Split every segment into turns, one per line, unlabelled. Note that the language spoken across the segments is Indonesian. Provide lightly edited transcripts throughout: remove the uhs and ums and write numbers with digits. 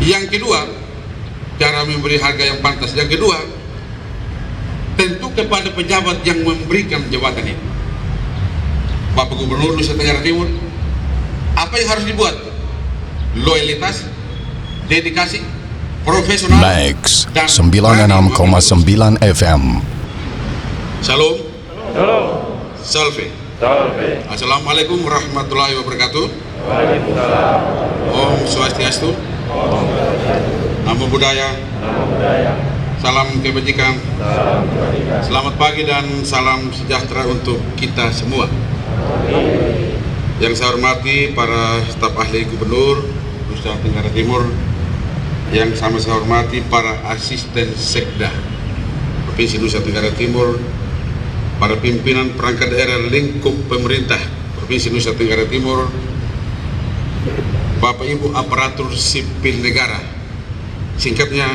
Yang kedua, cara memberi harga yang pantas. Yang kedua, tentu kepada pejabat yang memberikan jabatan ini. Bapak Gubernur Nusa Tenggara Timur, apa yang harus dibuat? Loyalitas, dedikasi, profesional,
Max
dan
96,9 FM.
Shalom.
Shalom.
Salve.
Salve.
Assalamualaikum warahmatullahi wabarakatuh.
Waalaikumsalam.
Om Swastiastu. Namo Buddhaya.
Namo Buddhaya.
Salam kebajikan.
Salam kebajikan.
Selamat pagi dan salam sejahtera untuk kita semua. Yang saya hormati para staf ahli Gubernur Nusa Tenggara Timur, yang sama saya hormati para asisten sekda Provinsi Nusa Tenggara Timur, para pimpinan perangkat daerah lingkup pemerintah Provinsi Nusa Tenggara Timur, Bapak Ibu aparatur sipil negara, singkatnya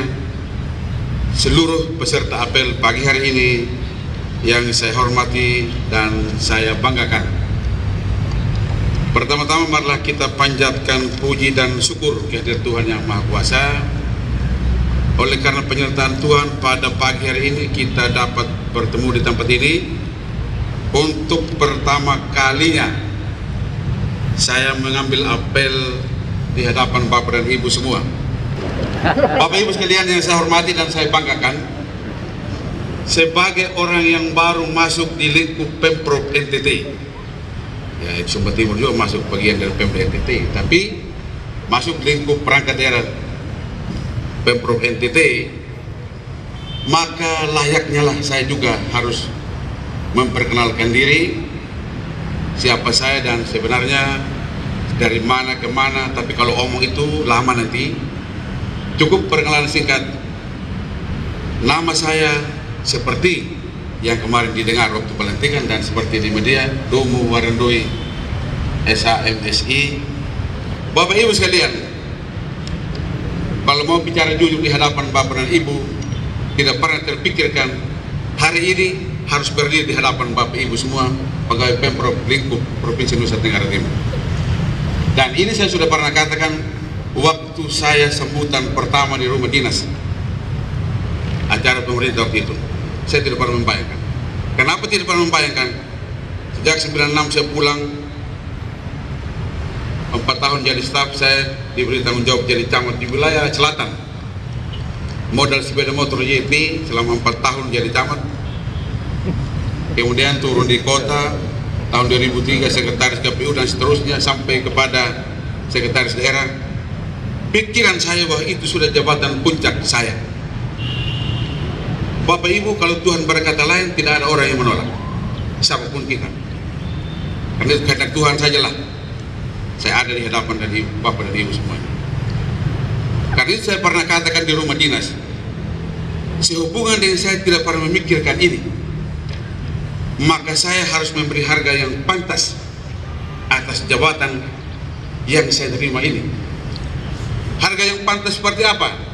seluruh peserta apel pagi hari ini yang saya hormati dan saya banggakan. Pertama-tama marilah kita panjatkan puji dan syukur kehadirat Tuhan Yang Maha Kuasa. Oleh karena penyertaan Tuhan pada pagi hari ini kita dapat bertemu di tempat ini. Untuk pertama kalinya saya mengambil apel di hadapan Bapak dan Ibu semua. Bapak Ibu sekalian yang saya hormati dan saya banggakan, sebagai orang yang baru masuk di lingkup Pemprov NTT, ya Sumba Timur juga masuk bagian dari Pemprov NTT, tapi masuk lingkup perangkat daerah Pemprov NTT, maka layaknya lah saya juga harus memperkenalkan diri, siapa saya dan sebenarnya dari mana ke mana. Tapi kalau omong itu lama nanti, cukup perkenalan singkat. Nama saya seperti yang kemarin didengar waktu pelantikan dan seperti di media, Domu Warandoi SHMSI. Bapak Ibu sekalian, kalau mau bicara jujur di hadapan Bapak dan Ibu, tidak pernah terpikirkan hari ini harus berdiri di hadapan Bapak Ibu semua pegawai Pemprov lingkup Provinsi Nusa Tenggara Timur. Dan ini saya sudah pernah katakan waktu saya sambutan pertama di rumah dinas acara pemerintah waktu itu. Saya tidak pernah membayangkan. Kenapa tidak pernah membayangkan? Sejak 96 saya pulang, 4 tahun jadi staf, saya diberi tanggung jawab jadi camat di wilayah selatan. Modal sepeda motor JP selama 4 tahun jadi camat. Kemudian turun di kota, tahun 2003 sekretaris KPU dan seterusnya sampai kepada sekretaris daerah. Pikiran saya bahwa itu sudah jabatan puncak saya. Bapak Ibu, kalau Tuhan berkata lain, tidak ada orang yang menolak, siapapun kita. Karena kehendak Tuhan sajalah saya ada di hadapan dari Bapak dan Ibu semuanya. Karena itu saya pernah katakan di rumah dinas, sehubungan dengan saya tidak pernah memikirkan ini, maka saya harus memberi harga yang pantas atas jabatan yang saya terima ini. Harga yang pantas seperti apa?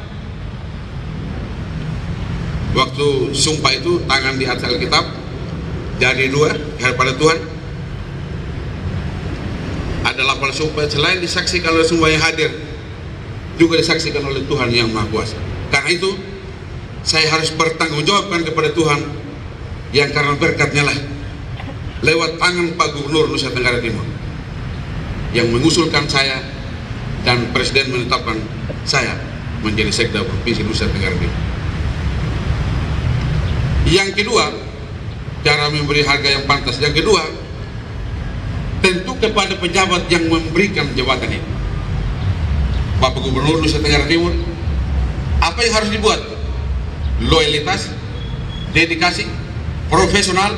Waktu sumpah itu tangan di atas Alkitab, jari dua hadapan Tuhan. Ada 8 sumpah, selain disaksikan oleh semua yang hadir, juga disaksikan oleh Tuhan Yang Maha Kuasa. Karena itu saya harus bertanggungjawabkan kepada Tuhan, yang karena berkatnya lah lewat tangan Pak Gubernur Nusa Tenggara Timur yang mengusulkan saya dan Presiden menetapkan saya menjadi sekda Provinsi Nusa Tenggara Timur. Yang kedua, cara memberi harga yang pantas. Yang kedua, tentu kepada pejabat yang memberikan jabatan ini. Bapak Gubernur Nusa Tenggara Timur, apa yang harus dibuat? Loyalitas, dedikasi, profesional,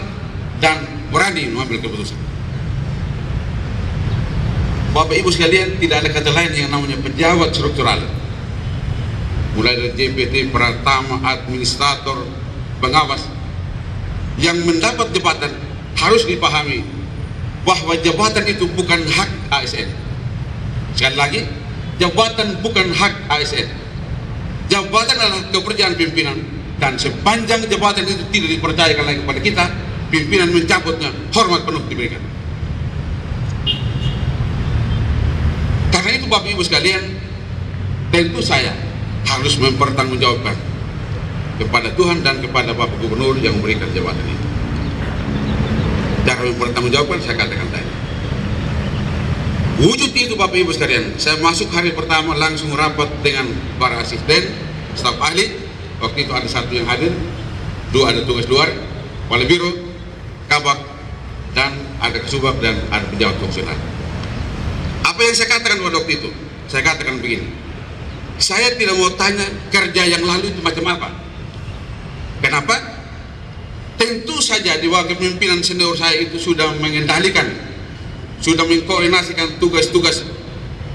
dan berani mengambil keputusan. Bapak Ibu sekalian, tidak ada kata lain yang namanya pejabat struktural. Mulai dari JPT, Pratama, administrator, pengawas, yang mendapat jabatan harus dipahami bahwa jabatan itu bukan hak ASN. Sekali lagi, jabatan bukan hak ASN. Jabatan adalah kepercayaan pimpinan, dan sepanjang jabatan itu tidak dipercayakan lagi kepada kita, pimpinan mencabutnya, hormat penuh diberikan. Karena itu Bapak Ibu sekalian, tentu saya harus mempertanggungjawabkan kepada Tuhan dan kepada Bapak Gubernur yang memberikan jabatan itu. Cara mempertanggungjawabkan saya katakan tadi. Wujud itu Bapak Ibu sekalian, saya masuk hari pertama langsung rapat dengan para asisten, staf ahli. Waktu itu ada satu yang hadir, dua ada tugas luar, kepala biro, kabak, dan ada kesubag dan ada pejabat fungsional. Apa yang saya katakan pada waktu itu? Saya katakan begini, saya tidak mau tanya kerja yang lalu itu macam apa. Kenapa? Tentu saja di bawah kepemimpinan senior saya itu sudah mengendalikan, sudah mengkoordinasikan tugas-tugas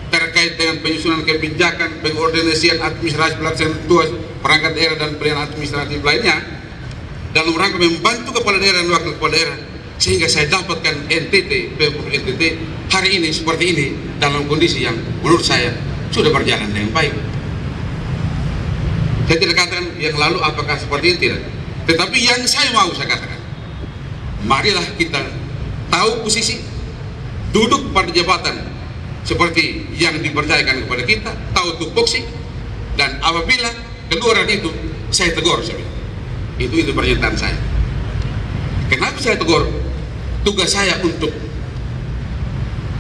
terkait dengan penyusunan kebijakan, pengordinasian administrasi pelaksanaan tugas perangkat daerah dan pelayanan administratif lainnya dalam rangka membantu kepala daerah dan wakil kepala daerah, sehingga saya dapatkan NTT, Pemprov NTT hari ini seperti ini dalam kondisi yang menurut saya sudah berjalan dengan baik. Saya tidak katakan yang lalu apakah seperti itu, tidak. Tetapi yang saya mau saya katakan, marilah kita tahu posisi, duduk pada jabatan seperti yang dipercayakan kepada kita, tahu tupoksi, dan apabila keluar itu saya tegur. Itu pernyataan saya. Kenapa saya tegur? Tugas saya untuk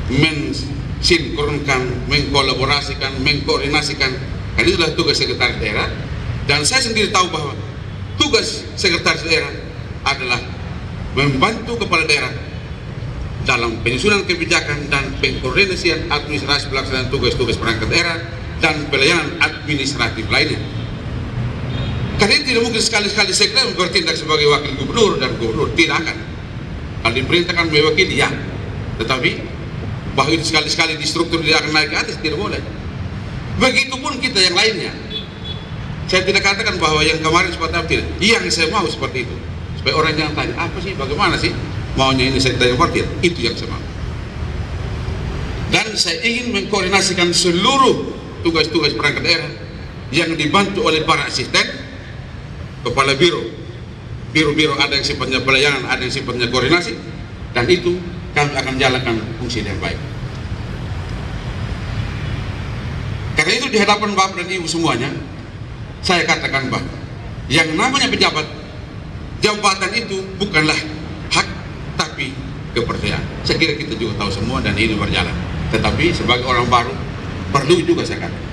mensinkronkan, mengkolaborasikan, mengkoordinasikan, karena itulah tugas sekretaris daerah. Dan saya sendiri tahu bahwa tugas sekretaris daerah adalah membantu kepala daerah dalam penyusunan kebijakan dan pengkoordinasian administrasi pelaksanaan tugas-tugas perangkat daerah dan pelayanan administratif lainnya. Karena tidak mungkin sekali-sekali sekda bertindak sebagai wakil gubernur dan gubernur tidak akan. Kalau diperintahkan mewakili ya, tetapi bahwa itu sekali-sekali di struktur tidak akan naik ke atas, tidak boleh. Begitupun kita yang lainnya. Saya tidak katakan bahwa yang kemarin seperti apa, tidak. Yang saya mau seperti itu, supaya orang jangan tanya apa sih, bagaimana sih maunya ini sekda yang partir, itu yang saya mau. Dan saya ingin mengkoordinasikan seluruh tugas-tugas perangkat daerah yang dibantu oleh para asisten, kepala biro, biro-biro ada yang sifatnya pelayanan, ada yang sifatnya koordinasi, dan itu kami akan jalankan fungsi yang baik. Karena itu di hadapan Bapak dan Ibu semuanya, saya katakan bahwa yang namanya pejabat, jabatan itu bukanlah hak, tapi kepercayaan. Saya kira kita juga tahu semua dan ini berjalan. Tetapi sebagai orang baru, perlu juga saya katakan.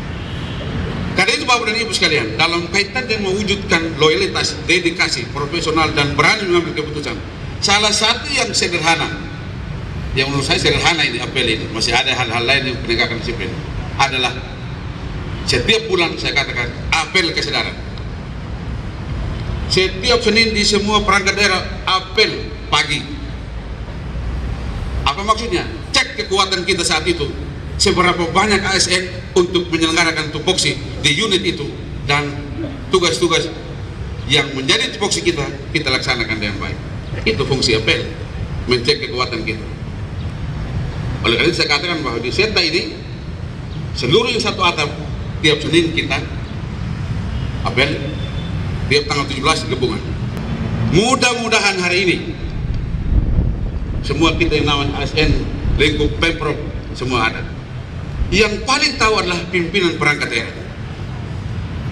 Karena itu Bapak dan Ibu sekalian, dalam kaitan dengan mewujudkan loyalitas, dedikasi, profesional dan berani mengambil keputusan, salah satu yang sederhana, yang menurut saya sederhana ini apel ini, masih ada hal-hal lain yang penegakan disiplin, adalah setiap bulan saya katakan apel kesadaran. Setiap Senin di semua perangkat daerah apel pagi. Apa maksudnya? Cek kekuatan kita saat itu, seberapa banyak ASN untuk menyelenggarakan tupoksi di unit itu, dan tugas-tugas yang menjadi tupoksi kita laksanakan dengan baik. Itu fungsi apel, mencek kekuatan kita. Oleh karena itu saya katakan bahwa di Setda ini seluruh yang satu atap tiap Senin kita apel, tiap tanggal 17 gabungan. Mudah-mudahan hari ini semua kita yang namanya ASN, lingkup Pemprov semua ada. Yang paling tahu adalah pimpinan perangkat daerah.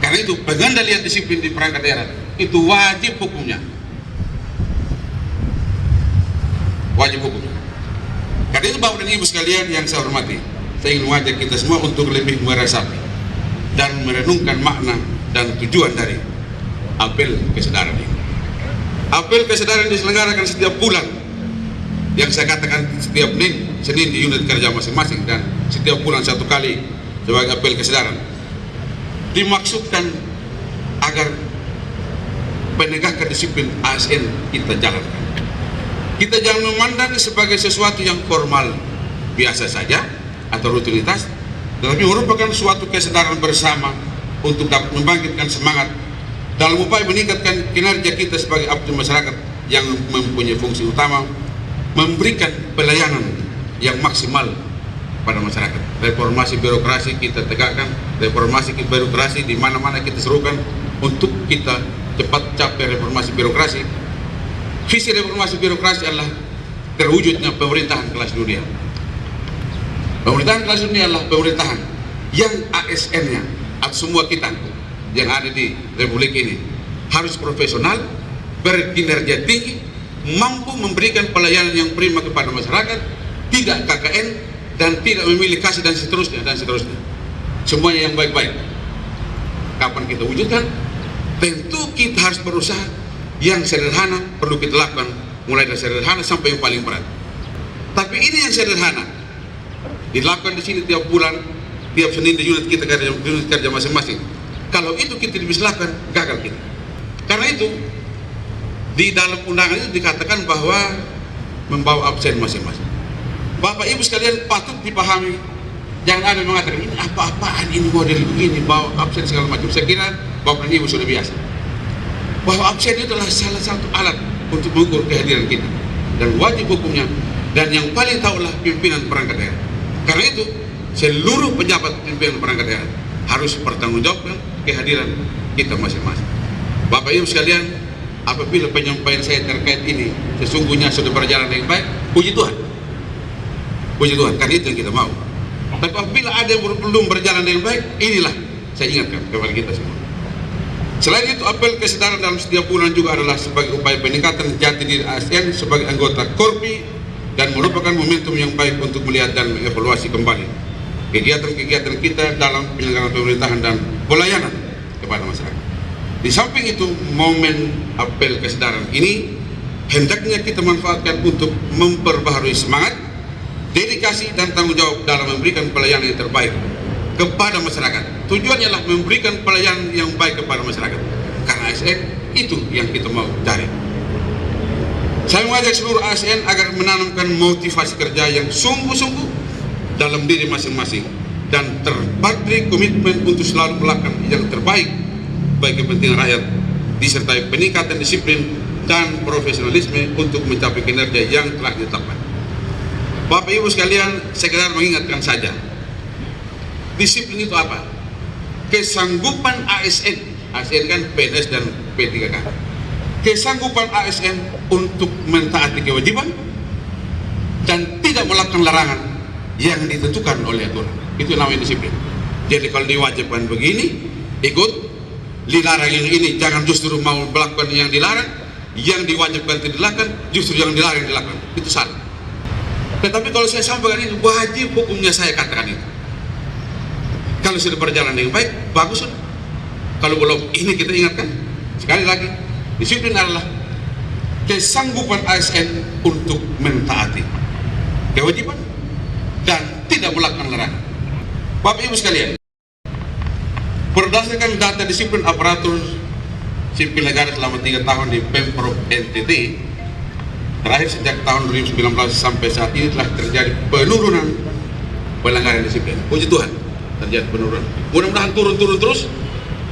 Karena itu pengendalian disiplin di perangkat daerah itu wajib hukumnya. Wajib hukumnya. Karena itu Bapak dan Ibu sekalian yang saya hormati, saya ingin mengajak kita semua untuk lebih meresapi dan merenungkan makna dan tujuan dari apel kesadaran ini. Apel kesadaran diselenggarakan setiap bulan, yang saya katakan setiap Senin di unit kerja masing-masing, dan setiap bulan satu kali sebagai apel kesadaran. Dimaksudkan agar penegakan disiplin ASN kita jalankan. Kita jangan memandang sebagai sesuatu yang formal, biasa saja atau rutinitas, tetapi merupakan suatu kesadaran bersama untuk dapat membangkitkan semangat dalam upaya meningkatkan kinerja kita sebagai abdi masyarakat yang mempunyai fungsi utama memberikan pelayanan yang maksimal pada masyarakat. Reformasi birokrasi kita tegakkan, reformasi birokrasi di mana-mana kita serukan untuk kita cepat capai reformasi birokrasi. Visi reformasi birokrasi adalah terwujudnya pemerintahan kelas dunia. Pemerintahan kelas dunia adalah pemerintahan yang ASN-nya atau semua kita yang ada di Republik ini harus profesional, berkinerja tinggi, mampu memberikan pelayanan yang prima kepada masyarakat, tidak KKN dan tidak memilih kasih dan seterusnya dan seterusnya. Semuanya yang baik-baik. Kapan kita wujudkan? Tentu kita harus berusaha. Yang sederhana perlu kita lakukan, mulai dari sederhana sampai yang paling berat. Tapi ini yang sederhana dilakukan di sini tiap bulan, tiap Senin di unit kita kerja masing-masing. Kalau itu kita bisa lakukan, gagal kita. Karena itu di dalam undangan itu dikatakan bahwa membawa absen masing-masing. Bapak Ibu sekalian patut dipahami, jangan ada yang mengatakan ini apa-apaan, ini model begini, bawa absen segala macam. Saya kira Bapak dan Ibu sudah biasa bahwa absen itu adalah salah satu alat untuk mengukur kehadiran kita dan wajib hukumnya, dan yang paling tahulah pimpinan perangkat daerah. Karena itu seluruh pejabat pimpinan perangkat daerah harus bertanggungjawabkan kehadiran kita masing-masing. Bapak Ibu sekalian, apabila penyampaian saya terkait ini sesungguhnya sudah berjalan dengan baik, puji Tuhan. Puji Tuhan, karena itu yang kita mau. Tapi apabila ada yang belum berjalan dengan baik, inilah saya ingatkan kepada kita semua. Selain itu, apel kesadaran dalam setiap bulan juga adalah sebagai upaya peningkatan jati diri ASN sebagai anggota Korpi dan merupakan momentum yang baik untuk melihat dan mengevaluasi kembali kegiatan-kegiatan kita dalam penyelenggaraan pemerintahan dan pelayanan kepada masyarakat. Di samping itu, momen apel kesadaran ini hendaknya kita manfaatkan untuk memperbaharui semangat, dedikasi dan tanggung jawab dalam memberikan pelayanan yang terbaik kepada masyarakat. Tujuannya adalah memberikan pelayanan yang baik kepada masyarakat. Karena ASN itu yang kita mau cari. Saya mengajak seluruh ASN agar menanamkan motivasi kerja yang sungguh-sungguh dalam diri masing-masing dan terpatri komitmen untuk selalu melakukan yang terbaik bagi kepentingan rakyat, disertai peningkatan disiplin dan profesionalisme untuk mencapai kinerja yang telah ditetapkan. Bapak Ibu sekalian, sekedar mengingatkan saja, disiplin itu apa? Kesanggupan ASN, ASN kan PNS dan P3K, kesanggupan ASN untuk mentaati kewajiban dan tidak melakukan larangan yang ditentukan oleh aturan. Itu namanya disiplin. Jadi kalau diwajibkan begini, ikut, dilarang yang ini, jangan justru mau melakukan yang dilarang, yang diwajibkan tidak dilakukan, justru yang dilarang dilakukan. Itu salah. Tetapi kalau saya sampaikan ini, wajib hukumnya saya katakan itu. Kalau sudah berjalan dengan baik, bagus. Kalau belum, ini kita ingatkan sekali lagi, disiplin adalah kesanggupan ASN untuk mentaati kewajiban dan tidak melakukan larangan. Bapak Ibu sekalian, berdasarkan data disiplin aparatur sipil negara selama 3 tahun di Pemprov NTT, terakhir sejak tahun 2019 sampai saat ini telah terjadi penurunan pelanggaran disiplin. Puji Tuhan, terjadi penurunan. Mudah-mudahan turun terus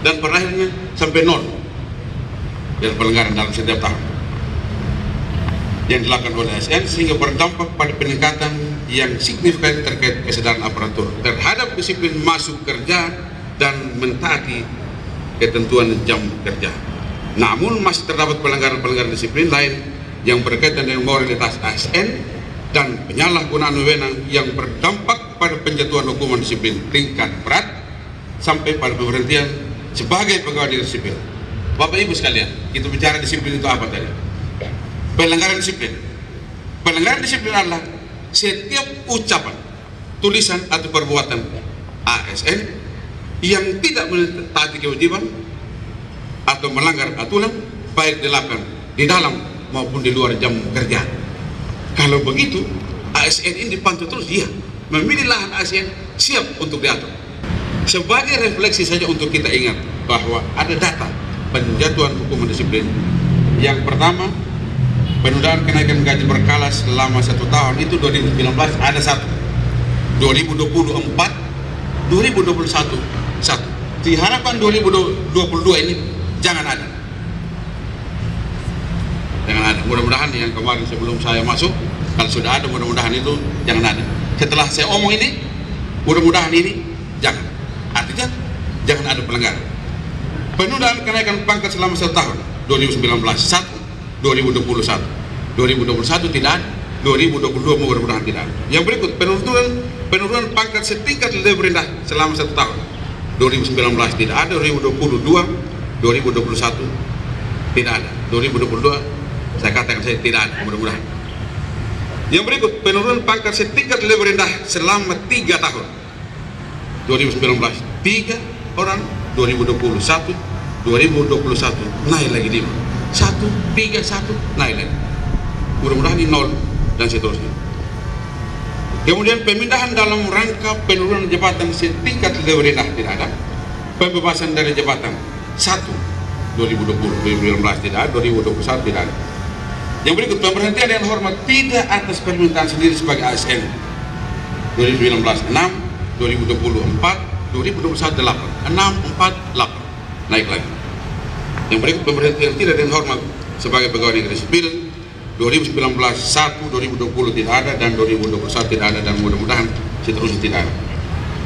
dan perakhirnya sampai 0 yang pelanggaran dalam setiap tahun yang dilakukan oleh ASN, sehingga berdampak pada peningkatan yang signifikan terkait kesadaran aparatur terhadap disiplin masuk kerja dan mentaati ketentuan jam kerja. Namun masih terdapat pelanggaran-pelanggaran disiplin lain yang berkaitan dengan moralitas ASN dan penyalahgunaan wewenang yang berdampak pada penjatuhan hukuman disiplin tingkat berat sampai pada pemberhentian sebagai pegawai negeri sipil. Bapak Ibu sekalian, kita bicara disiplin itu apa tadi? Pelanggaran disiplin. Pelanggaran disiplin adalah setiap ucapan, tulisan atau perbuatan ASN yang tidak mentaati kewajiban atau melanggar aturan, baik dilakukan di dalam maupun di luar jam kerja. Kalau begitu, ASN ini dipantau terus, dia memilih lahan ASN siap untuk diatur. Sebagai refleksi saja untuk kita ingat bahwa ada data penjatuhan hukuman disiplin. Yang pertama, penundaan kenaikan gaji berkala selama 1 tahun itu 2019 ada 1, 2024, 2021 1. Diharapkan 2022 ini jangan ada. Jangan ada. Mudah-mudahan yang kemarin sebelum saya masuk, kalau sudah ada mudah-mudahan itu jangan ada. Setelah saya omong ini, mudah-mudahan ini jangan. Artinya jangan ada pelanggaran. Penundaan kenaikan pangkat selama 1 tahun 2019 1, 2021 tidak ada, 2022 mudah-mudahan tidak ada. Yang berikut, penurunan pangkat setingkat lebih rendah selama 1 tahun 2019 tidak ada, 2022, 2021 tidak ada, 2022 saya katakan saya tidak ada, mudah-mudahan. Yang berikut, penurunan pangkat setingkat lebih rendah selama 3 tahun. 2019 3 orang, 2021 naik lagi 5, 1, 3, 1 naik lagi. Mudah-mudahan ini 0 dan seterusnya. Kemudian pemindahan dalam rangka penurunan jabatan setingkat lebih rendah tidak ada. Pembebasan dari jabatan 1, 2020, 2019 tidak ada, 2021 tidak ada. Yang berikut, pemberhentian dengan hormat tidak atas permintaan sendiri sebagai ASN. 2019 6, 2020 4, 2021 8, 6, 4, 8 naik lagi. Yang berikut, pemberhentian tidak dengan hormat sebagai pegawai negeri sipil. 2019 1, 2020 tidak ada, dan 2021 tidak ada, dan mudah-mudahan seterusnya tidak ada.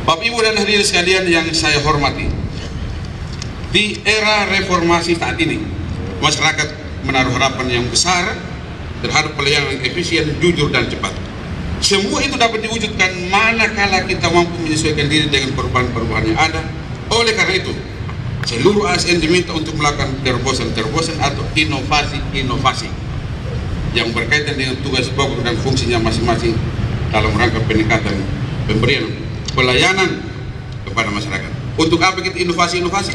Bapak Ibu dan hadirin sekalian yang saya hormati, di era reformasi saat ini, masyarakat menaruh harapan yang besar terhadap pelayanan yang efisien, jujur, dan cepat. Semua itu dapat diwujudkan manakala kita mampu menyesuaikan diri dengan perubahan-perubahan yang ada. Oleh karena itu, seluruh ASN diminta untuk melakukan terobosan-terobosan atau inovasi-inovasi yang berkaitan dengan tugas pokok dan fungsinya masing-masing dalam rangka peningkatan pemberian pelayanan kepada masyarakat. Untuk apa kita inovasi-inovasi?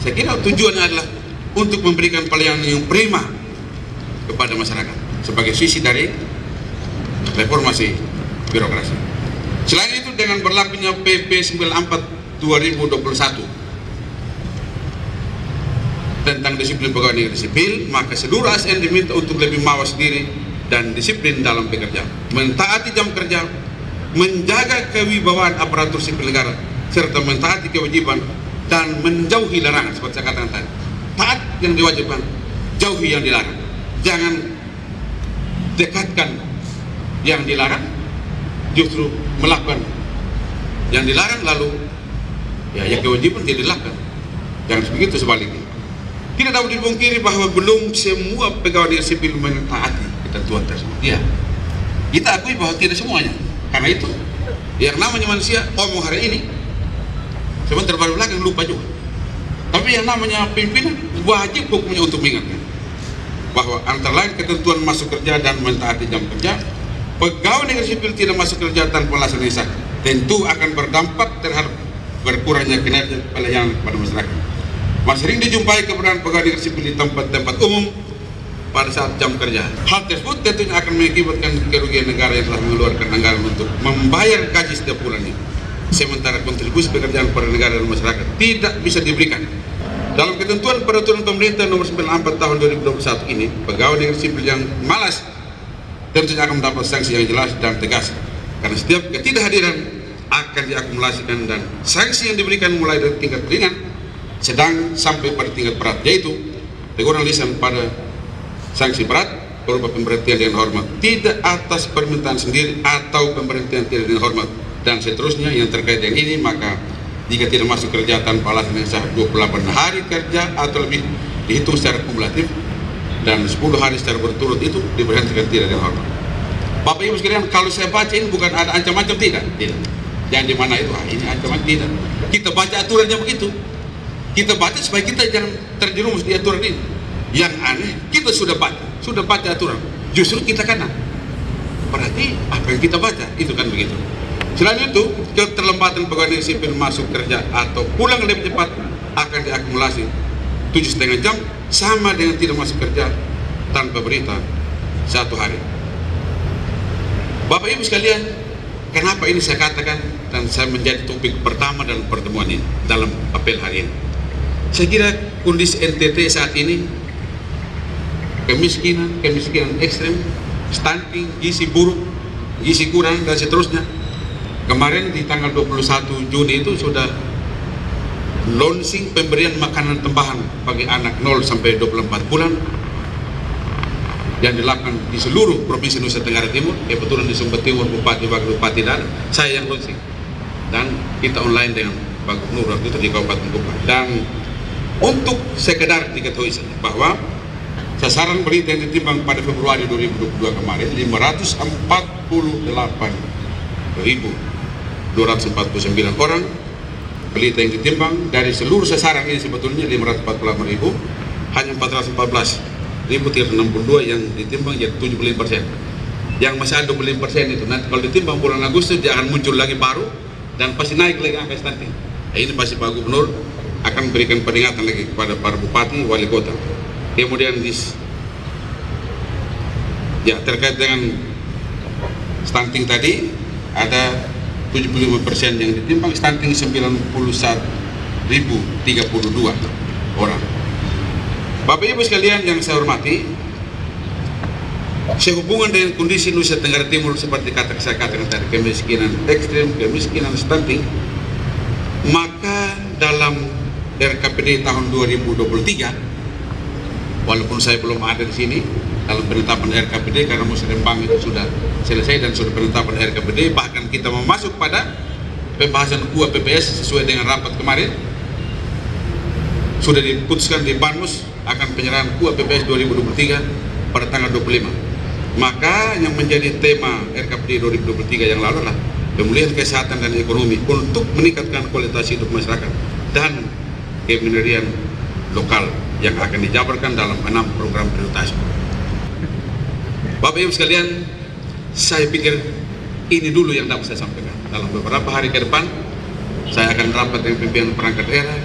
Saya kira tujuannya adalah untuk memberikan pelayanan yang prima kepada masyarakat sebagai sisi dari reformasi birokrasi. Selain itu, dengan berlakunya PP 94 2021 tentang disiplin pegawai negeri sipil, maka seluruh ASN diminta untuk lebih mawas diri dan disiplin dalam bekerja, mentaati jam kerja, menjaga kewibawaan aparatur sipil negara, serta mentaati kewajiban dan menjauhi larangan. Seperti saya katakan tadi, taat yang diwajibkan, jauhi yang dilarang. Jangan dekatkan yang dilarang, justru melakukan yang dilarang, lalu yang kewajiban tidak dilakukan. Jangan begitu, sebaliknya. Tidak dapat dipungkiri bahwa belum semua pegawai negeri sipil mentaati ketentuan tersebut. Ya, kita akui bahwa tidak semuanya. Karena itu, yang namanya manusia omong hari ini, sebentar baru belakang lupa juga. Tapi yang namanya pimpinan wajib hukumnya untuk mengingatkan bahwa antara lain ketentuan masuk kerja dan mentaati jam kerja. Pegawai negeri sipil tidak masuk kerja tanpa alasan yang sah, tentu akan berdampak terhadap berkurangnya kinerja pelayanan kepada masyarakat. Masih sering dijumpai keberadaan pegawai negeri sipil di tempat-tempat umum pada saat jam kerja. Hal tersebut tentunya akan mengakibatkan kerugian negara yang telah mengeluarkan anggaran untuk membayar gaji setiap bulannya, sementara kontribusi pekerjaan pada negara dan masyarakat tidak bisa diberikan. Dalam ketentuan peraturan pemerintah nomor 94 tahun 2021 ini, pegawai negeri sipil yang malas tentunya akan mendapat sanksi yang jelas dan tegas, karena setiap ketidakhadiran akan diakumulasikan, dan sanksi yang diberikan mulai dari tingkat ringan, sedang, sampai pada tingkat berat, yaitu teguran lisan pada sanksi berat berupa pemberhentian dengan hormat tidak atas permintaan sendiri atau pemberhentian tidak dengan hormat, dan seterusnya yang terkait dengan ini. Maka jika tidak masuk kerja tanpa alasan yang sah 28 hari kerja atau lebih dihitung secara kumulatif, dan 10 hari secara berturut itu diberhentikan tidak dengan hormat. Bapak Ibu sekalian, kalau saya baca ini bukan ada ancam-ancam, tidak. Jangan di mana itu, ini ancaman, tidak. Kita baca aturannya begitu. Kita baca supaya kita jangan terjerumus di aturan ini. Yang aneh, kita sudah baca aturan, justru kita kena. Berarti apa yang kita baca itu kan begitu. Selain itu, keterlambatan pegawai negeri sipil masuk kerja atau pulang lebih cepat akan diakumulasi 7,5 jam, sama dengan tidak masuk kerja tanpa berita 1 hari. Bapak Ibu sekalian, kenapa ini saya katakan dan saya menjadi topik pertama dalam pertemuan ini, dalam apel hari ini? Saya kira kondisi NTT saat ini, kemiskinan ekstrem, stunting, gizi buruk, gizi kurang, dan seterusnya. Kemarin di tanggal 21 Juni itu sudah launching pemberian makanan tambahan bagi anak 0 sampai 24 bulan yang dilakukan di seluruh Provinsi Nusa Tenggara Timur. Kebetulan di Sumber Timur, Bupati, Wakil Bupati, dan saya yang launching, dan kita online dengan Pak Gubernur itu di Kabupaten Kupang. Dan untuk sekedar diketahui saja bahwa sasaran berita yang ditimbang pada Februari 2022 kemarin 548.249 orang, pelita yang ditimbang dari seluruh sasaran ini sebetulnya 548.000, hanya 414.362 yang ditimbang jadi 75%. Yang masih ada 25% itu nanti kalau ditimbang bulan Agustus dia akan muncul lagi baru dan pasti naik lagi angka stunting. Nah, ini pasti Pak Gubernur akan berikan peringatan lagi kepada para bupati, wali kota. Kemudian terkait dengan stunting tadi ada 75% yang ditimbang stunting 91.032 orang. Bapak Ibu sekalian yang saya hormati, sehubungan dengan kondisi Nusa Tenggara Timur seperti saya katakan tadi, kemiskinan ekstrim, kemiskinan stunting, maka dalam RKPD tahun 2023, walaupun saya belum ada di sini dalam penetapan RKPD karena musrembang itu sudah selesai dan sudah penetapan RKPD, bahkan kita mau masuk pada pembahasan UAPPS sesuai dengan rapat kemarin, sudah diputuskan di Banmus akan penyerahan UAPPS 2023 pada tanggal 25. Maka yang menjadi tema RKPD 2023 yang lalu adalah pemulihan kesehatan dan ekonomi untuk meningkatkan kualitas hidup masyarakat dan kemandirian lokal yang akan dijabarkan dalam 6 program prioritas. Bapak Ibu sekalian, saya pikir ini dulu yang dapat saya sampaikan. Dalam beberapa hari ke depan saya akan rapat dengan pimpinan perangkat daerah.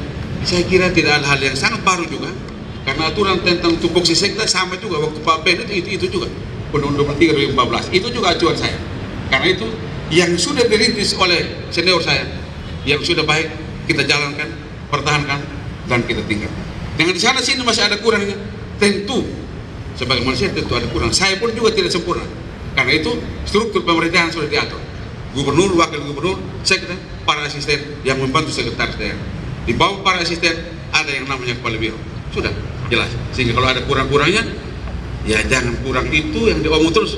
Saya kira tidak ada hal yang sangat baru juga, karena aturan tentang tupoksi sekda sama juga waktu Pak Ben itu juga Undang-Undang 23 2014 itu juga acuan saya. Karena itu yang sudah dirintis oleh senior saya yang sudah baik kita jalankan, pertahankan dan kita tingkatkan. Dengan di sana sini masih ada kurangnya, tentu sebagai manusia tentu ada kurang. Saya pun juga tidak sempurna. Karena itu struktur pemerintahan sudah diatur. Gubernur, wakil gubernur, sekda, para asisten yang membantu sekretaris daerah. Di bawah para asisten ada yang namanya kepala biro. Sudah jelas. Sehingga kalau ada kurang-kurangnya, ya jangan kurang itu yang diomong terus.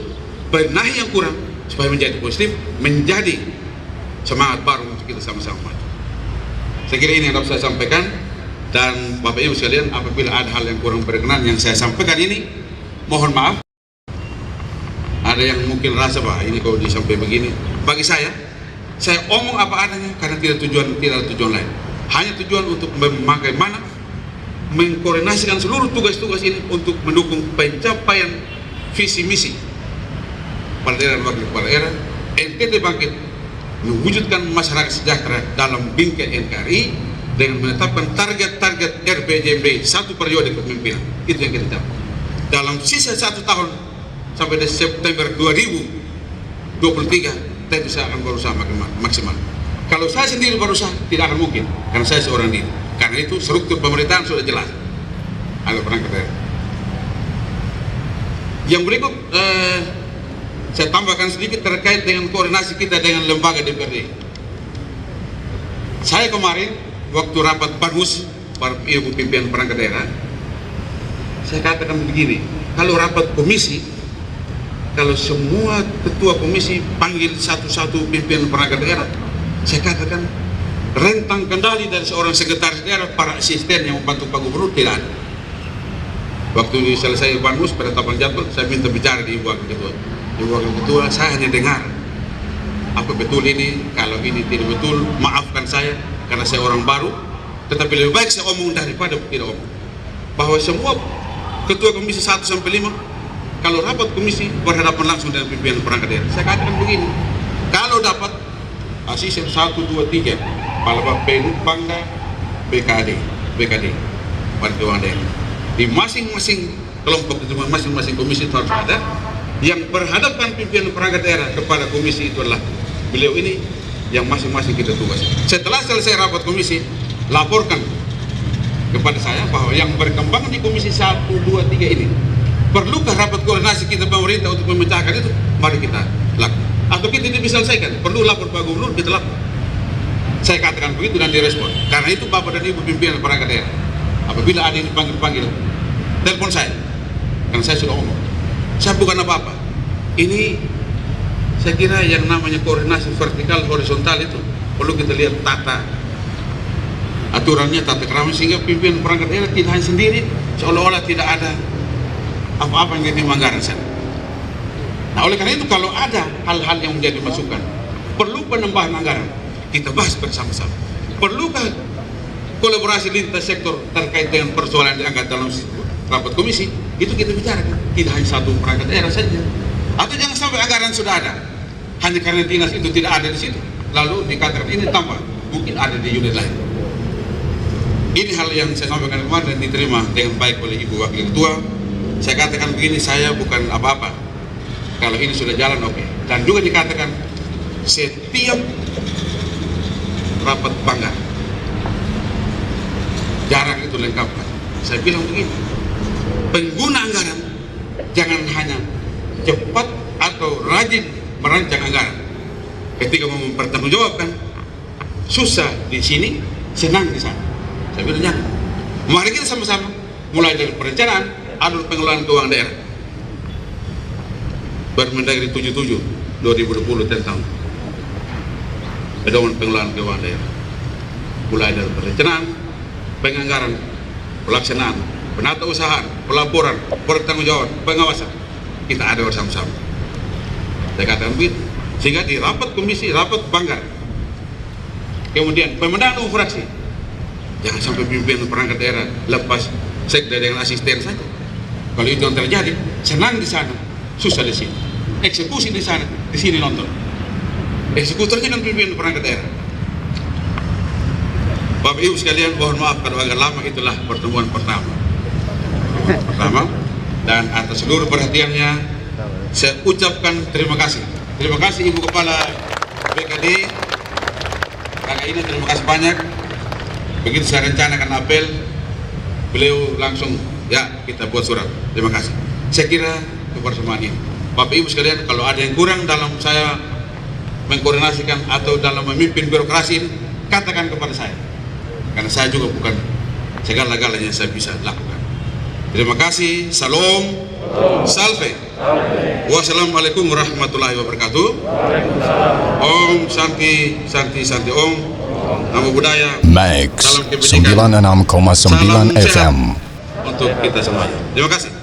Benahi yang kurang supaya menjadi positif, menjadi semangat baru untuk kita sama-sama maju. Saya kira ini yang dapat saya sampaikan. Dan Bapak Ibu sekalian, apabila ada hal yang kurang berkenan yang saya sampaikan ini, mohon maaf. Ada yang mungkin rasa bahwa ini kalau disampaikan begini, bagi saya omong apa adanya karena tidak ada tujuan lain. Hanya tujuan untuk bagaimana mengkoordinasikan seluruh tugas-tugas ini untuk mendukung pencapaian visi misi kepala daerah dan wakil kepala daerah NTT bangkit mewujudkan masyarakat sejahtera dalam bingkai NKRI dengan menetapkan target-target RPJMD satu periode kepemimpinan. Itu yang kita capai. Dalam sisa 1 tahun sampai September 2023 tentu saya akan berusaha maksimal. Kalau saya sendiri berusaha tidak akan mungkin karena saya seorang diri. Karena itu struktur pemerintahan sudah jelas. Ada perangkat daerah. Yang berikut saya tambahkan sedikit terkait dengan koordinasi kita dengan lembaga DPRD. Saya kemarin waktu rapat Banmus para ibu pimpinan perangkat daerah, saya katakan begini, kalau rapat komisi, kalau semua ketua komisi panggil satu-satu pimpinan perangkat daerah, saya katakan rentang kendali dari seorang sekretaris daerah, para asisten yang membantu Pak Gubernur tidak ada. Waktu selesai Banmus penetapan jadwal, saya minta bicara di Ibu Wakil Ketua. Ibu Wakil Ketua, saya hanya dengar apa betul ini, kalau ini tidak betul maafkan saya karena saya orang baru, tetapi lebih baik saya omong daripada tidak omong. Bahwa semua ketua komisi 1 sampai 5 kalau rapat komisi berhadapan langsung dengan pimpinan perangkat daerah. Saya katakan begini, kalau dapat asisten 1, 2, 3 kepala Bapenu, Pangda, BKD pada keuangan daerah di masing-masing kelompok itu, masing-masing komisi itu harus ada yang berhadapan pimpinan perangkat daerah. Kepala komisi itu adalah beliau ini yang masing-masing kita tugas. Setelah selesai rapat komisi, laporkan kepada saya bahwa yang berkembang di komisi 1, 2, 3 ini perlukah rapat koordinasi kita pemerintah untuk memecahkan itu, mari kita lakukan. Atau kita tidak bisa selesaikan, perlu lapor Pak Gubernur, kita lapor. Saya katakan begitu dan direspon. Karena itu Bapak dan Ibu pimpinan perangkat daerah, apabila ada yang dipanggil-panggil, telepon saya, karena saya sudah ngomong. Saya bukan apa-apa. Ini saya kira yang namanya koordinasi vertikal horizontal itu perlu kita lihat tata aturannya, tata kerama, sehingga pimpinan perangkat daerah tidak hanya sendiri, seolah-olah tidak ada apa-apa yang jadi anggaran sana. Nah, oleh karena itu kalau ada hal-hal yang menjadi masukan, perlu penambahan anggaran, kita bahas bersama-sama. perlukah kolaborasi lintas sektor terkait dengan persoalan yang diangkat dalam rapat komisi? Itu kita bicarakan, tidak hanya satu perangkat daerah saja. Atau jangan sampai anggaran sudah ada, hanya karena dinas itu tidak ada di situ, lalu dikatakan ini tambah, mungkin ada di unit lain. Ini hal yang saya sampaikan kemarin dan diterima dengan baik oleh Ibu Wakil Ketua. Saya katakan begini, saya bukan apa-apa. Kalau ini sudah jalan, oke. Dan juga dikatakan setiap rapat banggar jarang itu lengkap. Saya bilang begini, pengguna anggaran jangan hanya cepat atau rajin merancang anggaran. Ketika mau mempertanggungjawabkan, susah di sini, senang di sana. Saya bilang jangan. Mari kita sama-sama mulai dari perencanaan, adul pengelolaan keuangan daerah. Permendagri 77 2020 tentang pedoman pengelolaan keuangan daerah. Mulai dari perencanaan, penganggaran, pelaksanaan, penata usahaan, pelaporan, pertanggungjawaban, pengawasan. Kita ada bersama-sama. Saya katakan begitu. Sehingga di rapat komisi, rapat banggar. Kemudian pemenangan umum fraksi. Jangan sampai pimpinan perangkat daerah lepas sekda dengan asisten saja. Kalau itu yang terjadi, senang di sana, susah di sini. Eksekusi di sana, di sini nonton. Eksekutornya dan pimpinan perangkat daerah. Bapak Ibu sekalian, mohon maaf kalau agak lama, itulah pertemuan pertama. Dan atas seluruh perhatiannya, saya ucapkan terima kasih. Terima kasih Ibu Kepala BKD. Karena ini terima kasih banyak. Begitu saya rencanakan apel, beliau langsung, ya kita buat surat. Terima kasih. Saya kira kebersamaan ini. Bapak Ibu sekalian, kalau ada yang kurang dalam saya mengkoordinasikan atau dalam memimpin birokrasi ini, katakan kepada saya. Karena saya juga bukan segala-galanya yang saya bisa lakukan. Terima kasih. Salam. Salve. Wassalamualaikum warahmatullahi wabarakatuh. Om Santi Santi Santi Om. Namo Buddhaya.
Max
Salam kebajikan.
96,9
Salam sehat
FM.
untuk kita semuanya. Terima kasih.